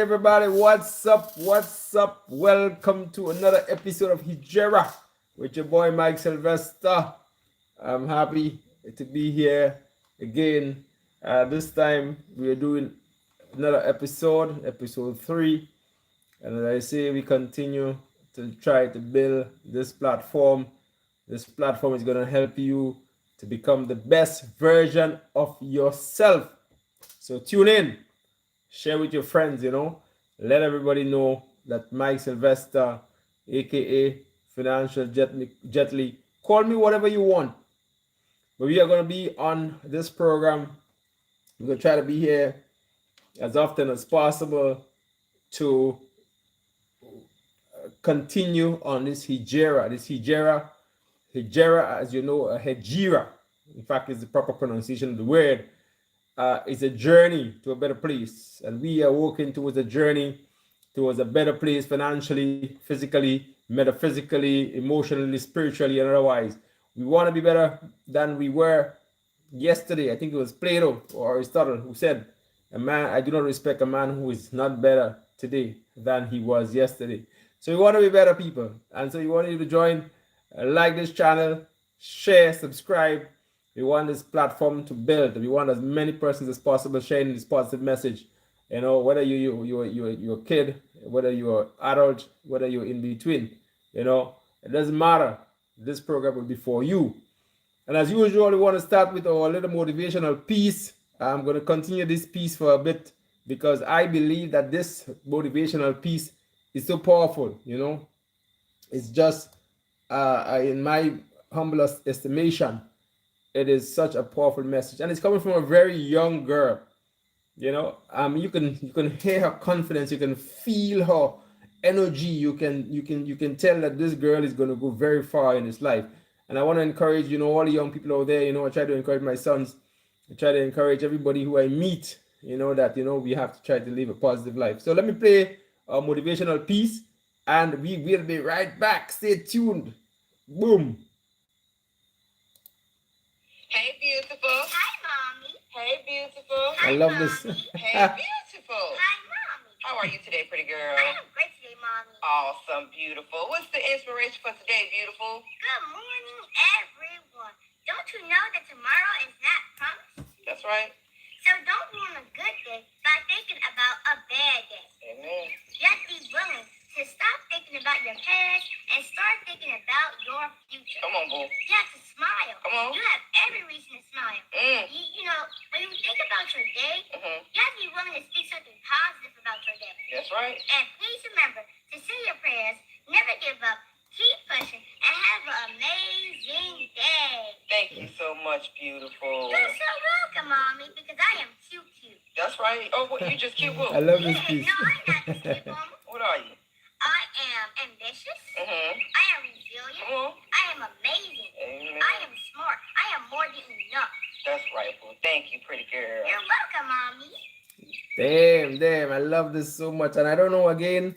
Everybody, what's up? What's up? Welcome to another episode of HEGIRA with your boy Mike Sylvester. I'm happy to be here again. This time we are doing another episode 3. And as I say, we continue to try to build this platform. This platform is going to help you to become the best version of yourself. So tune in, share with your friends, let everybody know that Mike Sylvester, aka Financial Jetly, call me whatever you want. But we are going to be on this program. We're going to try to be here as often as possible to continue on this HEGIRA. HEGIRA, as you know, HEGIRA, in fact, is the proper pronunciation of the word. It's a journey to a better place, and we are working towards a journey towards a better place financially, physically, metaphysically, emotionally, spiritually, and otherwise. We want to be better than we were yesterday. I think it was Plato or Aristotle who said, I do not respect a man who is not better today than he was yesterday. So we want to be better people, and so we want you to join, like this channel, share, subscribe. We want this platform to build. We want as many persons as possible sharing this positive message. Whether you're a kid, whether you're adult, whether you're in between, it doesn't matter. This program will be for you. And as usual, we want to start with our little motivational piece. I'm going to continue this piece for a bit because I believe that this motivational piece is so powerful. It's just, in my humblest estimation, it is such a powerful message, and it's coming from a very young girl. You can hear her confidence, you can feel her energy, you can tell that this girl is going to go very far in this life. And I want to encourage all the young people out there. I try to encourage my sons, I try to encourage everybody who I meet, that we have to try to live a positive life. So let me play a motivational piece, and we will be right back. Stay tuned. Boom. Hey, beautiful. Hi, Mommy. Hey, beautiful. I love this. Hey, beautiful. Hi, Mommy. How are you today, pretty girl? I am great today, Mommy. Awesome, beautiful. What's the inspiration for today, beautiful? Good morning, everyone. Don't you know that tomorrow is not promised? That's right. So don't ruin a good day by thinking about a bad day. Amen. Just be willing to stop thinking about your past and start thinking about your future. Come on, boo. You have to smile. Come on. You have every reason to smile. When you think about your day, you have to be willing to speak something positive about your day. That's right. And please remember to say your prayers, never give up, keep pushing, and have an amazing day. Thank you so much, beautiful. You're so welcome, Mommy, because I am cute. That's right. Oh, what, you just cute, boo. I love this Yeah, piece. no, I'm not just cute, Mama. What are you? I am ambitious. I am resilient. Come on. I am amazing. Amen. I am smart. I am more than enough. That's right, boo. Thank you, pretty girl. You're welcome, Mommy. Damn, I love this so much. And I don't know, again,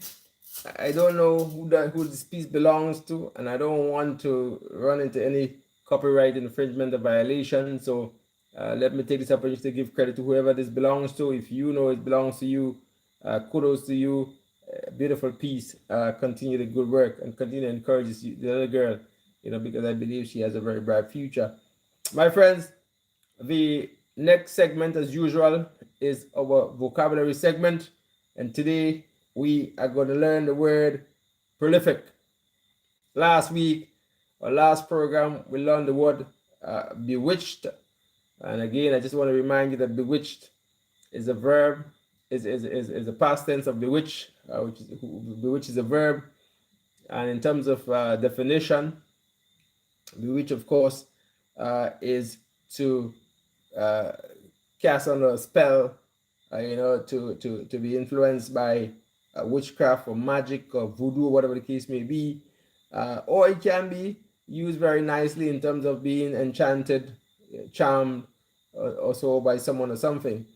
I don't know who this piece belongs to, and I don't want to run into any copyright infringement or violation. So let me take this opportunity to give credit to whoever this belongs to. If you know it belongs to you, kudos to you. Beautiful piece. Continue the good work and continue to encourage the other girl, because I believe she has a very bright future. My friends, the next segment, as usual, is our vocabulary segment, and today we are going to learn the word prolific. Last week, or last program, we learned the word bewitched, and again, I just want to remind you that bewitched is a verb, is a past tense of bewitch, which is a verb, and in terms of definition, bewitch, of course, is to cast on a spell, to be influenced by witchcraft or magic or voodoo, whatever the case may be, or it can be used very nicely in terms of being enchanted, charmed, or so by someone or something.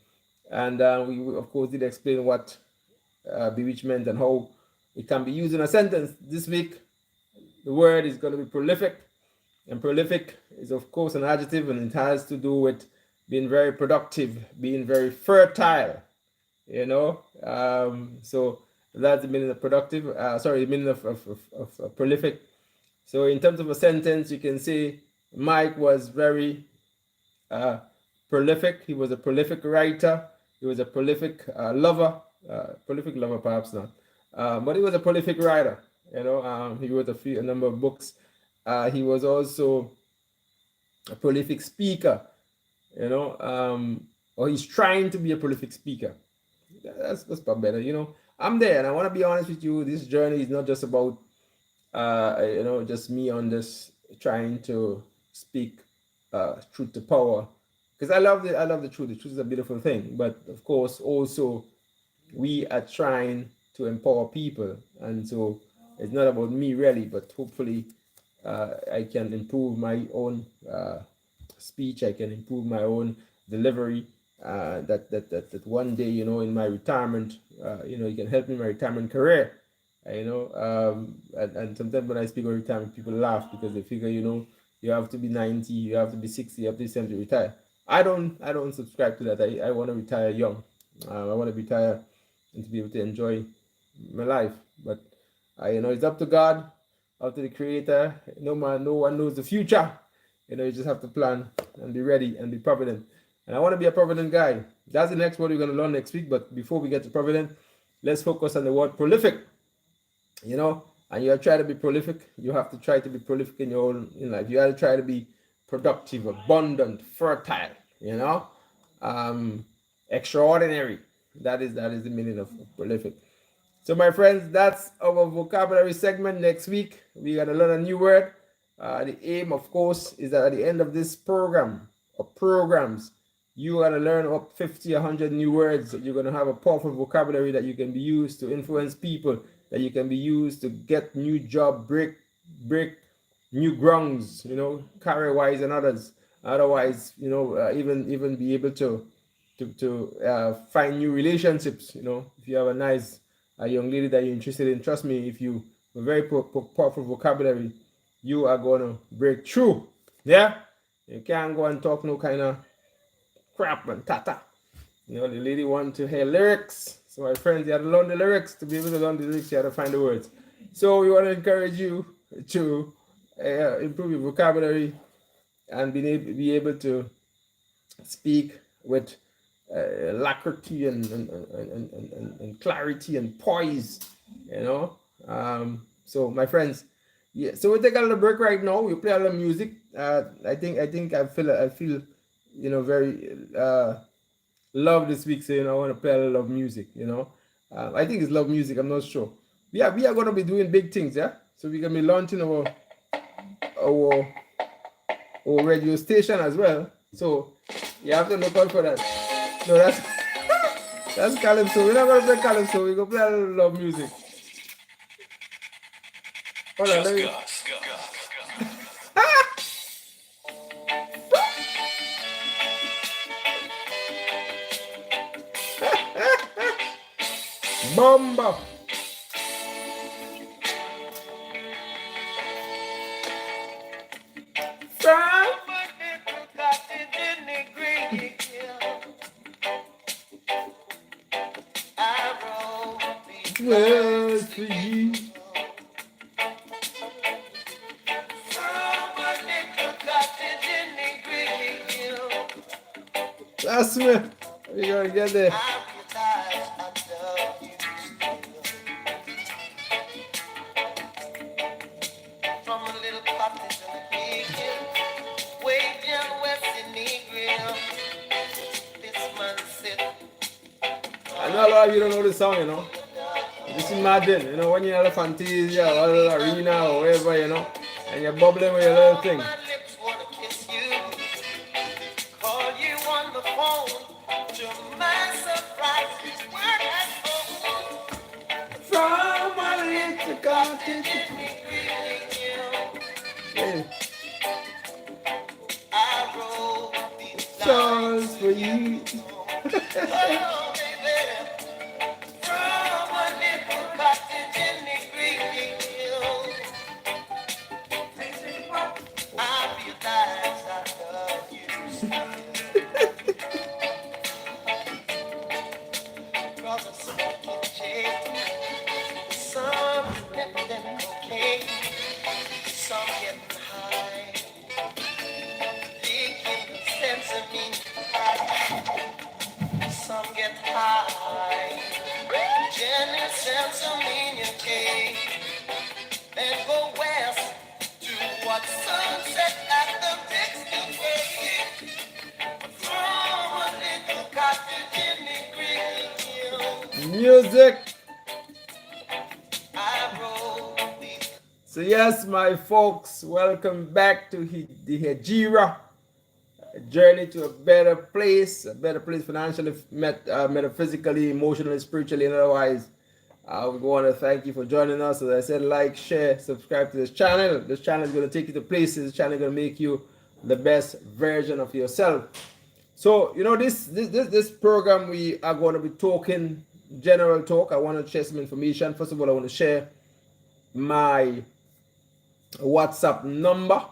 And we, of course, did explain what bewitchment and how it can be used in a sentence. This week, the word is going to be prolific. And prolific is, of course, an adjective, and it has to do with being very productive, being very fertile. So that's the meaning of productive. Sorry, the meaning of prolific. So in terms of a sentence, you can say Mike was very uh, prolific. He was a prolific writer. He was a prolific lover. Prolific lover, perhaps not, but he was a prolific writer. He wrote a number of books. He was also a prolific speaker. Or he's trying to be a prolific speaker. That's probably better. I'm there, and I want to be honest with you. This journey is not just about just me on this trying to speak truth to power, because I love the truth. The truth is a beautiful thing, but of course also we are trying to empower people, and so it's not about me really, but hopefully I can improve my own speech. I can improve my own delivery. That one day, in my retirement, you can help me in my retirement career. And sometimes when I speak of retirement, people laugh because they figure, you have to be 90, you have to be 60, you have to be 70 to retire. I don't subscribe to that. I want to retire young. I want to retire and to be able to enjoy my life. But it's up to God, up to the Creator. No man, no one knows the future. You just have to plan and be ready and be provident. And I want to be a provident guy. That's the next word we're going to learn next week. But before we get to provident, let's focus on the word prolific. And you try to be prolific. You have to try to be prolific in your own life. You have to try to be productive, abundant, fertile. Extraordinary. That is the meaning of prolific. So, my friends, that's our vocabulary segment. Next week, we're going to learn a new word. The aim, of course, is that at the end of this program or programs, you're going to learn up 50, 100 new words. You're going to have a powerful vocabulary that you can be used to influence people, that you can be used to get new job, break new grounds, career-wise and others. Otherwise, even be able to find new relationships. If you have a nice young lady that you're interested in, trust me, if you have a very powerful vocabulary, you are going to break through. Yeah? You can't go and talk no kind of crap and tata. The lady want to hear lyrics. So my friends, you have to learn the lyrics. To be able to learn the lyrics, you have to find the words. So we want to encourage you to improve your vocabulary and be able to speak with alacrity and clarity and poise. So my friends, yeah. So we take a little break right now. We play a little music. I feel very love this week. So I want to play a little love music. I think it's love music. I'm not sure. We are going to be doing big things. Yeah. So we're gonna be launching our radio station as well. So you have to look out for that. No, that's Calypso. We're not gonna play Calypso. We're gonna play a little love music. Hold on, let me. Bomba. Was for you. That's me. We gotta get there. I know a lot of you don't know this song, Just imagine, when you're at a Fantasia or a arena or wherever, and you're bubbling with your little thing. From a little cottage. Yeah. Songs for you. some in your cave. Then go west to watch sunset at the Mexican Bay. From a little cottage in the Creek. Music. So yes, my folks, welcome back to the HEGIRA, a journey to a better place financially, metaphysically, emotionally, spiritually, and otherwise. We want to thank you for joining us. As I said, like, share, subscribe to this channel. This channel is going to take you to places. This channel is going to make you the best version of yourself. So, you know, this program, we are going to be talking general talk. I want to share some information. First of all, I want to share my WhatsApp number,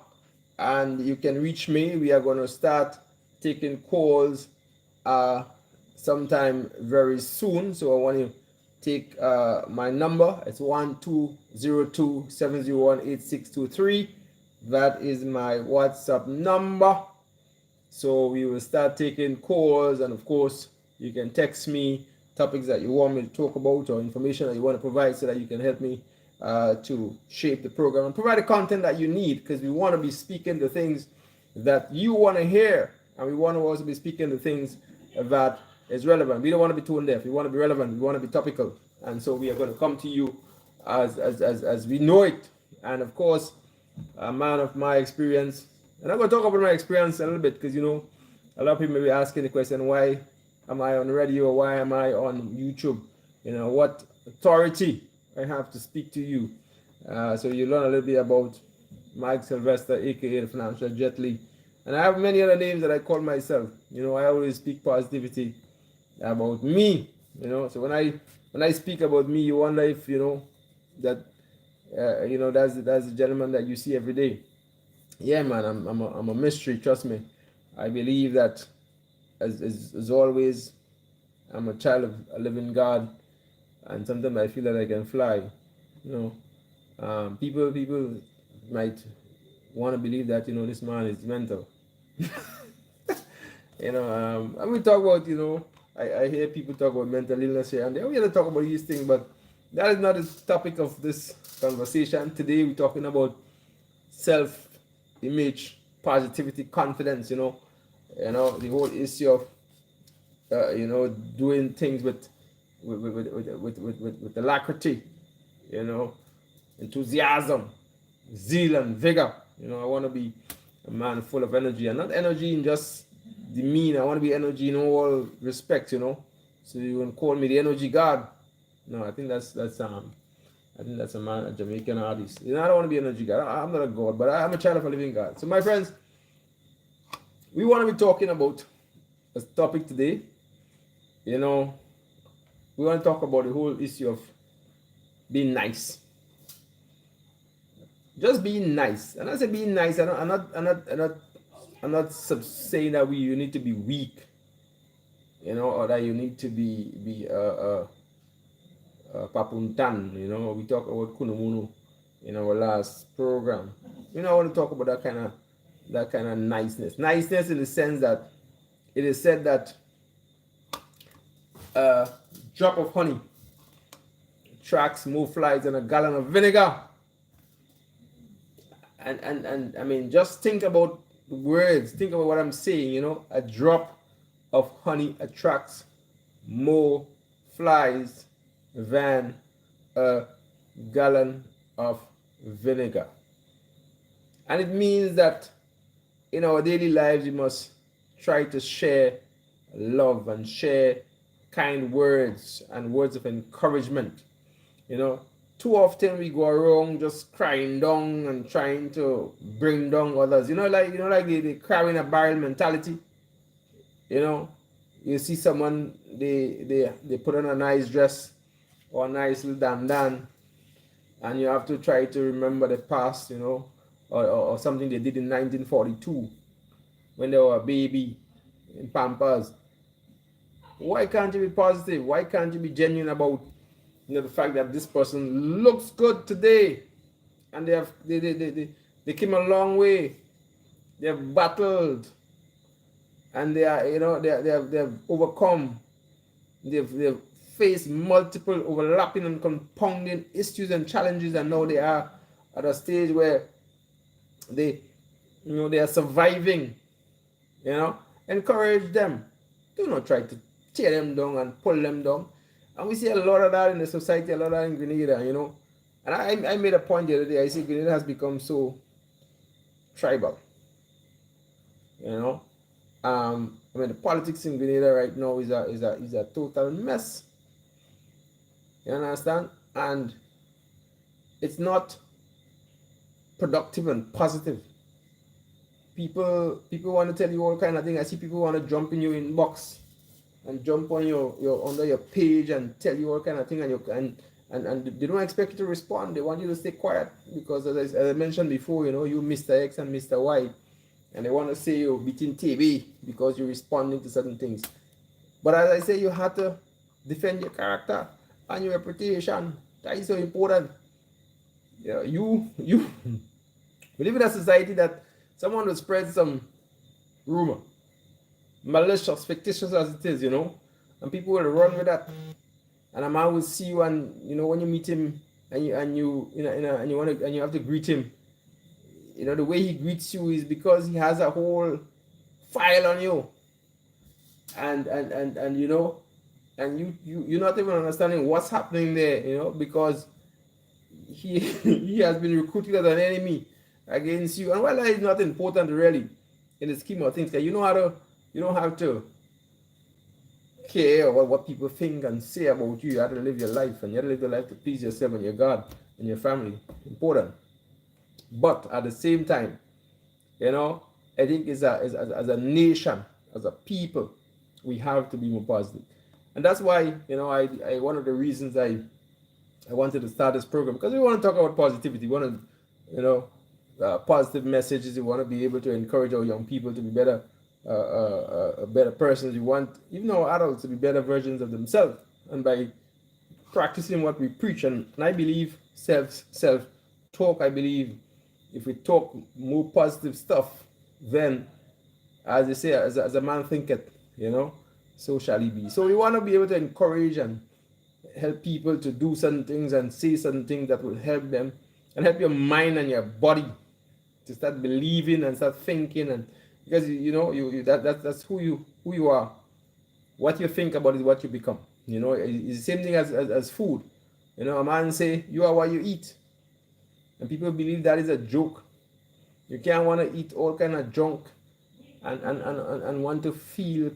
and you can reach me. We are going to start taking calls sometime very soon. So I want to take my number. It's 1202-701-8623. That is my WhatsApp number. So we will start taking calls, and of course you can text me topics that you want me to talk about or information that you want to provide so that you can help me to shape the program and provide the content that you need, because we want to be speaking the things that you want to hear, and we want to also be speaking the things that is relevant. We don't want to be tone deaf. We want to be relevant. We want to be topical, and so we are going to come to you as we know it. And of course, a man of my experience, and I'm going to talk about my experience a little bit, because you know a lot of people may be asking the question, why am I on radio, or why am I on YouTube? You know, what authority I have to speak to you. So you learn a little bit about Mike Sylvester, aka the Financial Jet Li. And I have many other names that I call myself. You know, I always speak positivity about me. You know, so when I speak about me, you wonder if you know that you know that's the gentleman that you see every day. Yeah, man, I'm a mystery. Trust me. I believe that as always, I'm a child of a living God. And sometimes I feel that I can fly. You know, people might want to believe that you know this man is mental. You know, and we talk about, you know, I hear people talk about mental illness here and there. We have to talk about these things, but that is not the topic of this conversation. Today we're talking about self-image, positivity, confidence. You know, the whole issue of you know, doing things with alacrity, you know, enthusiasm, zeal, and vigor. You know, I want to be a man full of energy, and not energy in just demeanor. I want to be energy in all respects. You know, so you can call me the energy god. No, I think that's a man, a Jamaican artist. You know, I don't want to be an energy god. I'm not a god, but I'm a child of a living God. So my friends, we want to be talking about a topic today. You know, we want to talk about the whole issue of being nice. Just being nice. And I say being nice, I'm not saying that you need to be weak, you know, or that you need to be papuntan, you know. We talk about kunumunu in our last program. You know, I want to talk about that kind of niceness. Niceness in the sense that it is said that a drop of honey attracts more flies than a gallon of vinegar. And I mean, just think about the words. Think about what I'm saying. You know, a drop of honey attracts more flies than a gallon of vinegar. And it means that in our daily lives, we must try to share love and share kind words and words of encouragement. You know, too often we go around just crying down and trying to bring down others. You know, like the carrying a barrel mentality. You know, you see someone, they put on a nice dress or a nice little dandan, and you have to try to remember the past, you know, or something they did in 1942 when they were a baby in Pampers. Why can't you be positive? Why can't you be genuine about, you know, the fact that this person looks good today, and they came a long way, they have battled, and they are, you know, they have overcome, they've face multiple overlapping and compounding issues and challenges, and now they are at a stage where they they are surviving. Encourage them. Do not try to tear them down and pull them down. And we see a lot of that in the society, a lot of that in Grenada, and I made a point the other day. I see Grenada has become so tribal. The politics in Grenada right now is a total mess. You understand? And it's not productive and positive. People want to tell you all kind of things. I see people want to jump in your inbox and jump on your under your page and tell you all kind of things, and they don't expect you to respond. They want you to stay quiet because, as I mentioned before, you Mr. X and Mr. Y, and they want to say you're beating TV because you're responding to certain things. But as I say, you have to defend your character and your reputation. That is so important. You we live in a society that someone will spread some rumor, malicious, fictitious as it is, and people will run with that. And a man will see you, and when you meet him, and you have to greet him. The way he greets you is because he has a whole file on you, and you're not even understanding what's happening there, because he he has been recruited as an enemy against you. And while that is not important really in the scheme of things, because you don't have to care about what people think and say about you. You have to live your life, and you have to live your life to please yourself and your God and your family. Important. But at the same time, I think as a nation, as a people, we have to be more positive. And that's why, I one of the reasons I wanted to start this program, because we want to talk about positivity. We want to, positive messages. We want to be able to encourage our young people to be better persons. We want even our adults to be better versions of themselves, and by practicing what we preach. And I believe self talk. I believe if we talk more positive stuff, then, as they say, as a man thinketh, so shall he be. So we want to be able to encourage and help people to do certain things and say certain things that will help them and help your mind and your body to start believing and start thinking. And because that's who you are. What you think about is what you become. It's the same thing as food. A man say you are what you eat, and people believe that is a joke. You can't want to eat all kind of junk and want to feel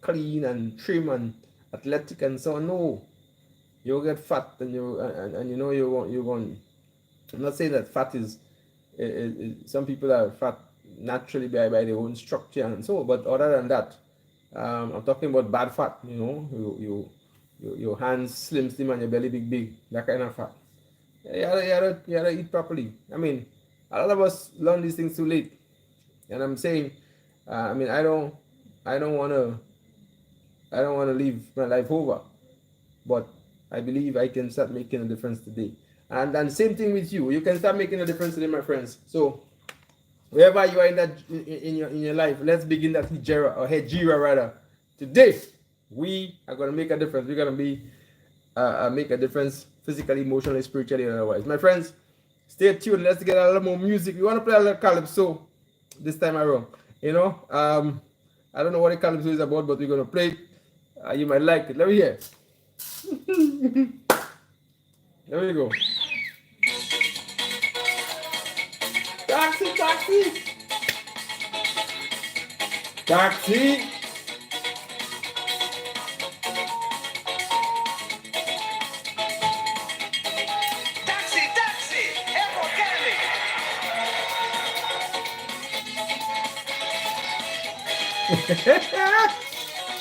clean and trim and athletic and so on. No, you'll get fat, and you're going. I'm not saying that fat is some people are fat naturally by their own structure and so, but other than that, I'm talking about bad fat. Your hands slim and your belly big, that kind of fat. You gotta eat properly. I mean, a lot of us learn these things too late, and I'm saying, I don't want to leave my life over, but I believe I can start making a difference today. And then same thing with you. You can start making a difference today, my friends. So wherever you are in your life, let's begin that HEGIRA rather. Today, we are gonna make a difference. We're gonna be make a difference physically, emotionally, spiritually, and otherwise. My friends, stay tuned. Let's get a little more music. We want to play a little Calypso this time around. I don't know what the Calypso is about, but we're gonna play it. You might like it. Let me hear. There we go. Taxi. Taxi.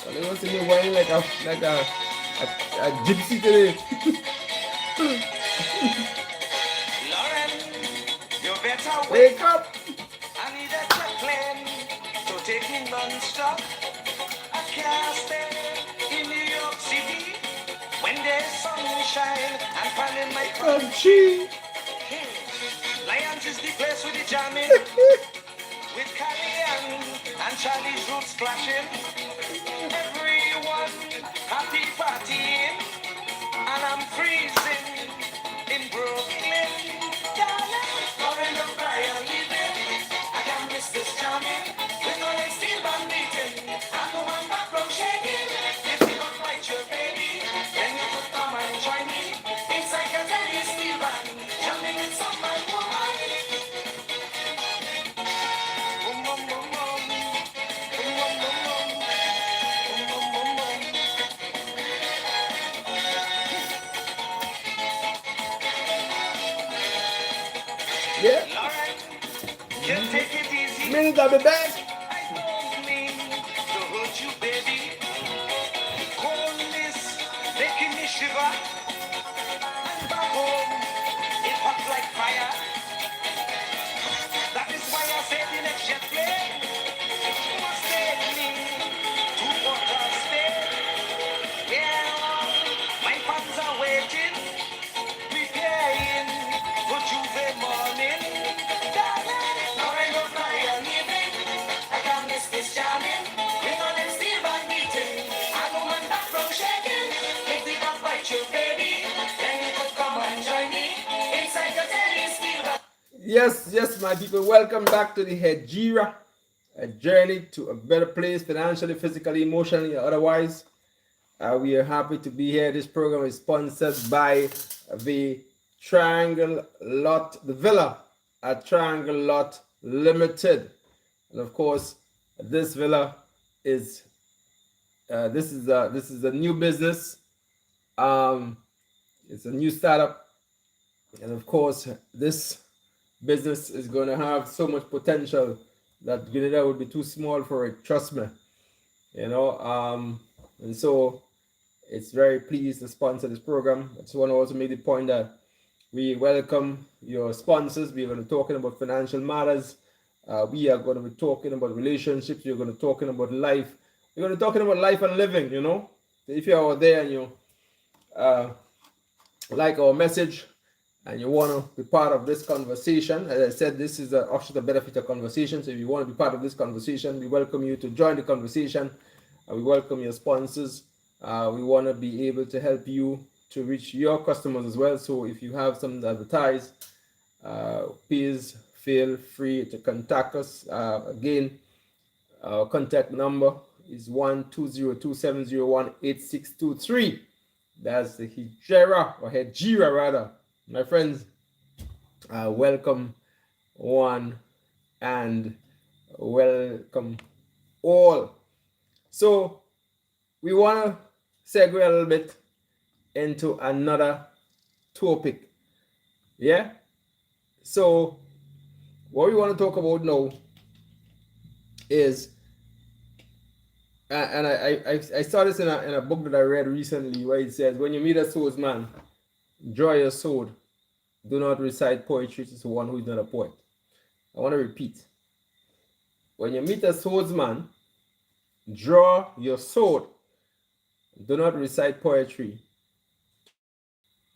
Well, they want to be whining like a gypsy today. Lauren, you better Wake up! I need a jet plane to take me non-stop. I can't stay in New York City when there's sunshine and fun in my country. Lions is the place with the jamming, with Cali and Charlie's roots splashing. Everyone Happy partying, and I'm freezing in Brooklyn. Darling, foreign of fire leaving. I can miss this charming. With no legs still band beating. I'm the one back from shaking. If you don't fight your baby, then you could come and join me. Inside your daddy steel band, jumping with some man woman. Boom, boom, boom, boom. Boom, boom, boom, boom. Boom, boom, boom, boom. Yeah. Lauren, you take it easy. Minute, I'll be back. I don't mean to hurt you, baby. Coldness making me shiver. And back home, it hot like fire. That is why I said the next jet plane must take me to Porter State. Yeah, my fans are waiting, preparing for Tuesday morning. Darling, now I go fly a living. I can't miss this jamming. With all them steel band beating. I know man back from shaking. If we can fight you, baby, then you could come and join me. Inside your teddy steel band. Yes, my people. Welcome back to the HEGIRA, a journey to a better place financially, physically, emotionally, or otherwise. We are happy to be here. This program is sponsored by the Triangle Lot, the Villa at Triangle Lot Limited. And of course, this villa is this is a new business. It's a new startup, and of course, this business is going to have so much potential that Grenada would be too small for it. Trust me, you know. And so it's very pleased to sponsor this program. I just want to also make the point that we welcome your sponsors. We're going to be talking about financial matters. We are going to be talking about relationships. We're going to be talking about life. We're going to be talking about life and living, you know. If you're out there and you like our message and you want to be part of this conversation, as I said, this is a offshoot of benefit of conversation. So if you want to be part of this conversation, we welcome you to join the conversation. We welcome your sponsors. We want to be able to help you to reach your customers as well. So if you have something to advertise, please feel free to contact us. Again, our contact number is 1-202-701-8623. That's the HEGIRA rather. My friends, welcome one and welcome all. So we want to segue a little bit into another topic. Yeah. So what we want to talk about now is, and I saw this in a book that I read recently, where it says, when you meet a swordsman, draw your sword. Do not recite poetry to one who is not a poet. I want to repeat. When you meet a swordsman, draw your sword. Do not recite poetry.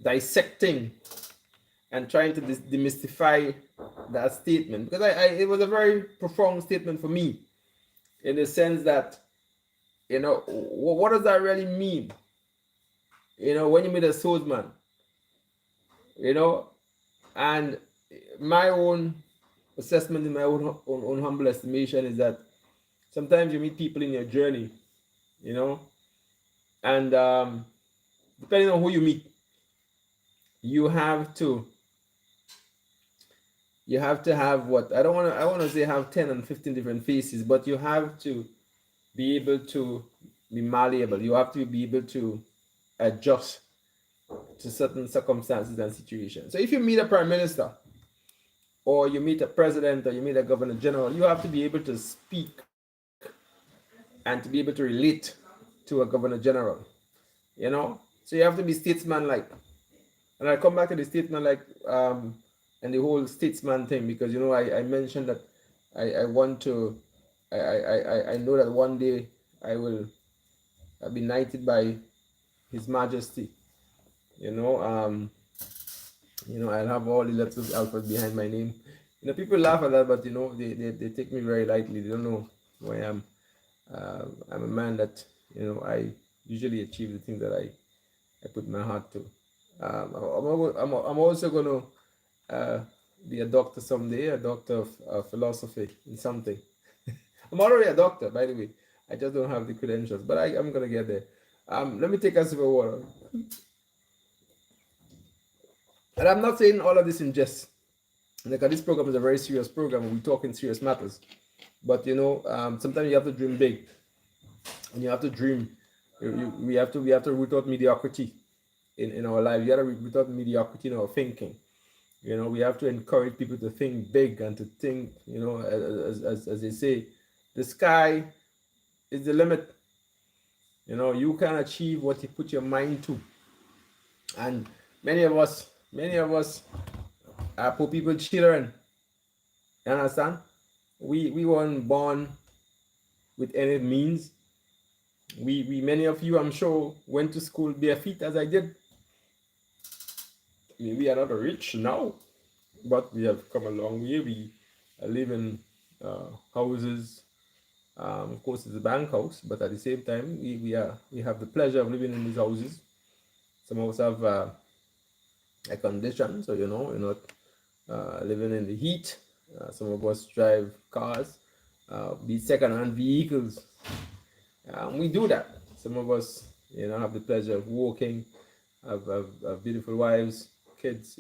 Dissecting and trying to demystify that statement, because it was a very profound statement for me, in the sense that, you know, what does that really mean? You know, when you meet a swordsman, you know, and my own assessment, in my own humble estimation, is that sometimes you meet people in your journey, you know, and depending on who you meet, you have to have what I want to say have 10 and 15 different faces, but you have to be able to be malleable. You have to be able to adjust to certain circumstances and situations. So if you meet a prime minister, or you meet a president, or you meet a governor general, you have to be able to speak and to be able to relate to a governor general, you know. So you have to be statesman-like. And I come back to the statesman-like and the whole statesman thing, because, you know, I mentioned that I want to, I know that one day I'll be knighted by His Majesty. You know, I'll have all the letters of the alphabet behind my name. You know, people laugh at that, but, you know, they take me very lightly. They don't know who I am. I'm a man that, you know, I usually achieve the things that I put my heart to. I'm also going to be a doctor someday, a doctor of philosophy in something. I'm already a doctor, by the way. I just don't have the credentials, but I'm going to get there. Let me take a sip of water. And I'm not saying all of this in jest, because this program is a very serious program and we talk in serious matters. But sometimes you have to dream big, and you have to dream. We have to root out mediocrity in our life. You have to root out mediocrity in our thinking. We have to encourage people to think big and to think. As they say, the sky is the limit. You can achieve what you put your mind to, and many of us are poor people children. You understand? We weren't born with any means. We many of you, I'm sure, went to school bare feet as I did. We are not rich now, but we have come a long way. We live in houses. Of course, it's a bank house, but at the same time, we have the pleasure of living in these houses. Some of us have air condition, so you're not living in the heat. Some of us drive cars, be second-hand vehicles. We do that. Some of us, have the pleasure of walking, have beautiful wives, kids.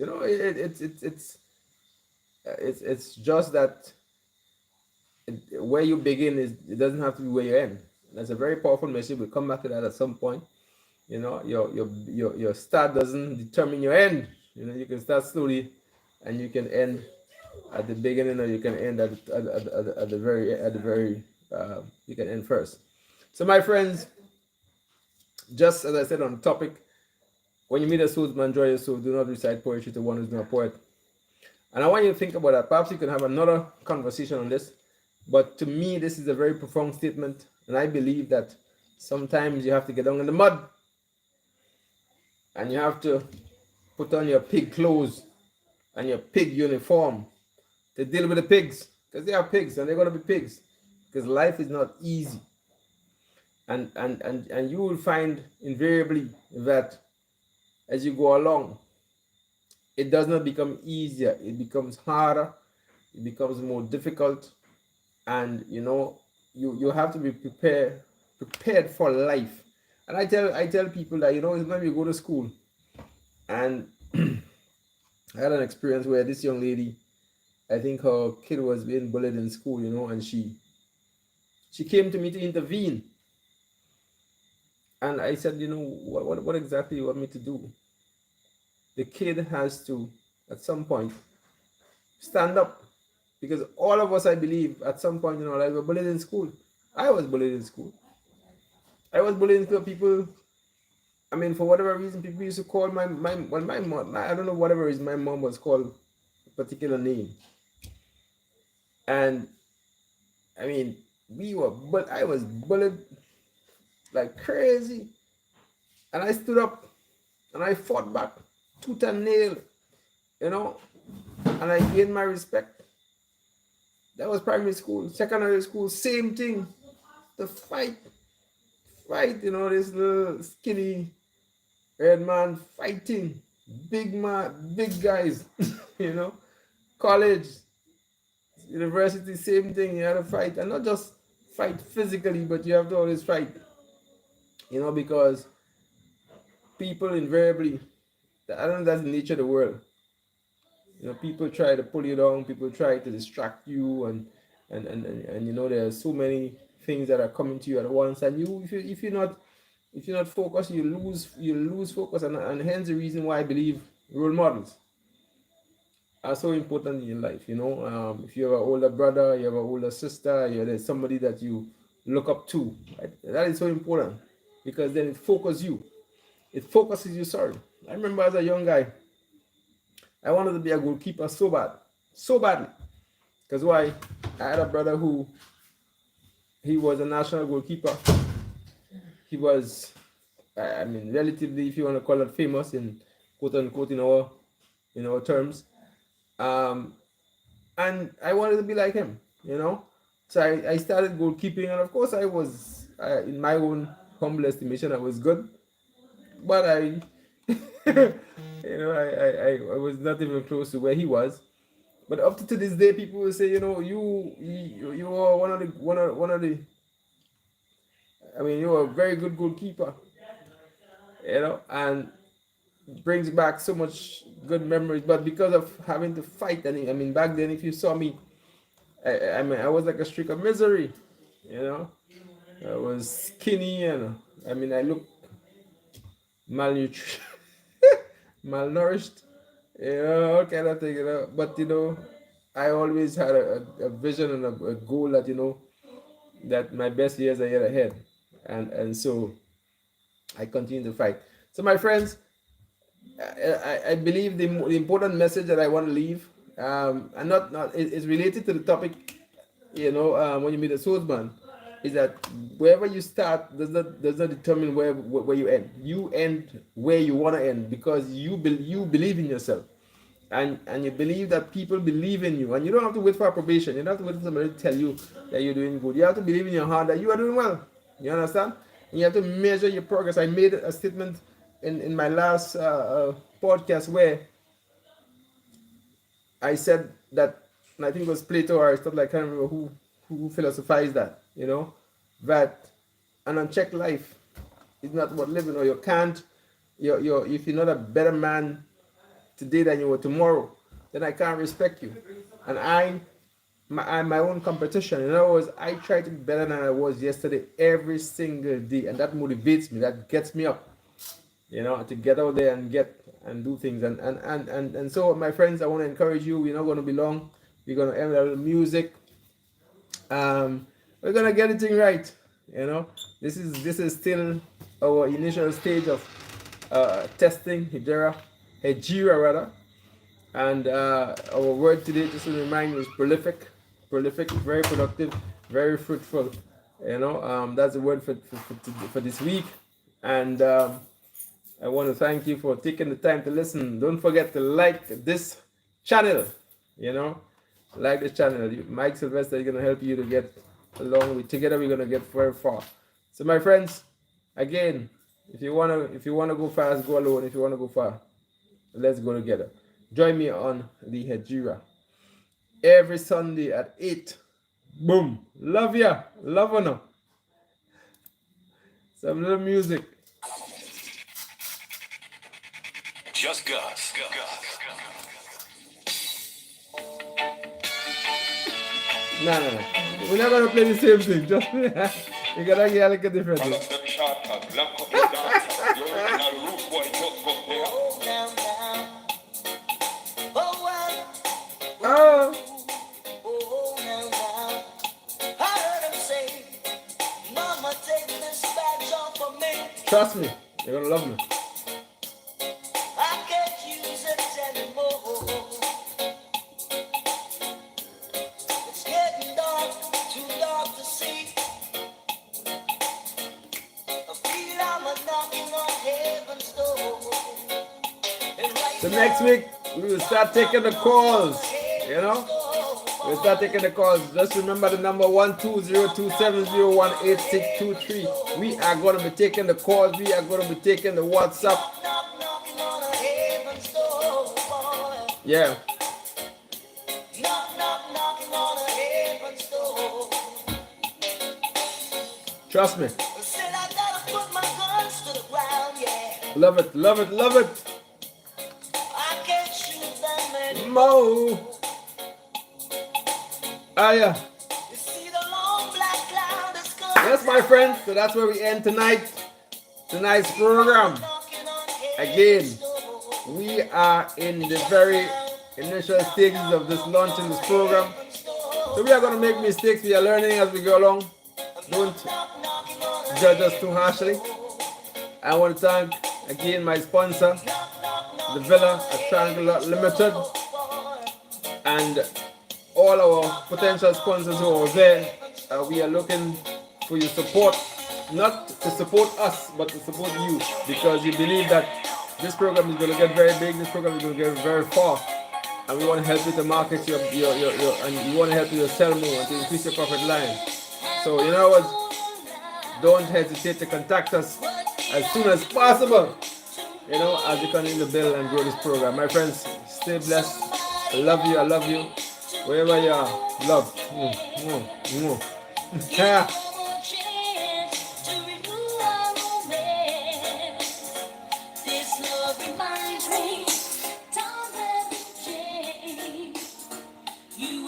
It's just that where you begin it doesn't have to be where you end. That's a very powerful message. We'll come back to that at some point. Your start doesn't determine your end. You can start slowly, and you can end at the beginning, or you can end at the very you can end first. So my friends, just as I said on the topic, when you meet a swordsman, draw your sword. Do not recite poetry to one who's not a poet. And I want you to think about that. Perhaps you can have another conversation on this. But to me, this is a very profound statement. And I believe that sometimes you have to get down in the mud. And you have to put on your pig clothes and your pig uniform to deal with the pigs. Because they are pigs and they're going to be pigs. Because life is not easy. And you will find invariably that as you go along, it does not become easier. It becomes harder. It becomes more difficult. And you have to be prepared for life. And I tell people that it's when you go to school. And I had an experience where this young lady, I think her kid was being bullied in school, and she came to me to intervene. And I said, what exactly you want me to do? The kid has to, at some point, stand up. Because all of us, I believe, at some point in our life, were bullied in school. I was bullied in school. I was bullied into people. I mean, for whatever reason, people used to call my mom, I don't know, whatever reason, my mom was called a particular name. And, I mean, I was bullied like crazy. And I stood up and I fought back tooth and nail, and I gained my respect. That was primary school. Secondary school, same thing. The fight, this little skinny red man fighting big guys, College, university, same thing. You had to fight, and not just fight physically, but you have to always fight, because people invariably, I don't know, that's the nature of the world. People try to pull you down, people try to distract you, and there are so many things that are coming to you at once, and if you're not focused, you lose focus, and hence the reason why I believe role models are so important in your life. If you have an older brother, you have an older sister, there's somebody that you look up to, right? That is so important, because then it focuses you. I remember as a young guy, I wanted to be a goalkeeper so badly. Because why? I had a brother who, he was a national goalkeeper. He was, relatively, if you want to call it, famous in quote unquote in our terms. And I wanted to be like him, So I started goalkeeping, and of course I was in my own humble estimation, I was good, but I, I was not even close to where he was. But up to this day, people will say, you are one of the. I mean, you are a very good goalkeeper, and brings back so much good memories. But because of having to fight, and I mean, back then, if you saw me, I mean, I was like a streak of misery, you know. I was skinny, and I mean, I looked malnourished, malnourished, all kind of thing. But I always had a vision and a goal that that my best years are yet ahead, and so I continue to fight. So my friends, I believe the important message that I want to leave, and not is related to the topic, when you meet a swordsman, is that wherever you start does not determine where you end. You end where you want to end because you believe in yourself, and you believe that people believe in you, and you don't have to wait for approbation. You don't have to wait for somebody to tell you that you're doing good. You have to believe in your heart that you are doing well. You understand? And you have to measure your progress. I made a statement in my last podcast where I said that, and I think it was Plato or Aristotle, I can't remember who philosophized that, that an unchecked life is not worth living, or you can't, if you're not a better man today than you were tomorrow, then I can't respect you. And I'm my own competition. In other words, I try to be better than I was yesterday every single day, and that motivates me, that gets me up, to get out there and do things. And so, my friends, I want to encourage you. We're not going to be long. We're going to end with a little music. We're going to get it right. This is still our initial stage of testing HEGIRA rather. And our word today, just to remind you, is prolific, very productive, very fruitful. That's the word for this week. And I want to thank you for taking the time to listen. Don't forget to like this channel. Like the channel. Mike Sylvester is going to help you to get along. Together we're going to get very far. So my friends, again, if you wanna go fast, go alone. If you wanna go far, let's go together. Join me on the HEGIRA every Sunday at 8. Boom. Love ya. Love or no. Some little music. Just Gus. No. We're not gonna play the same thing. Just you gotta get like a different thing. Oh. Trust me, you're gonna love me. So next week we will start taking the calls. We'll start taking the calls. Just remember the number 12027018623. We are going to be taking the calls. We are going to be taking the WhatsApp. Yeah. Trust me. Love it. Mo. Yeah. Yes, my friends. So that's where we end tonight's program. Again, we are in the very initial stages of this launching this program. So we are going to make mistakes. We are learning as we go along. Don't judge us too harshly. I want to thank again my sponsor, the Villa at Triangle Limited, and all our potential sponsors who are there. We are looking for your support, not to support us, but to support you, because you believe that this program is going to get very big, this program is going to get very far, and we want to help you to market your and you want to help you to sell more and to increase your profit line. So don't hesitate to contact us as soon as possible. As we continue to build and grow this program. My friends, stay blessed. I love you. Wherever you are, love.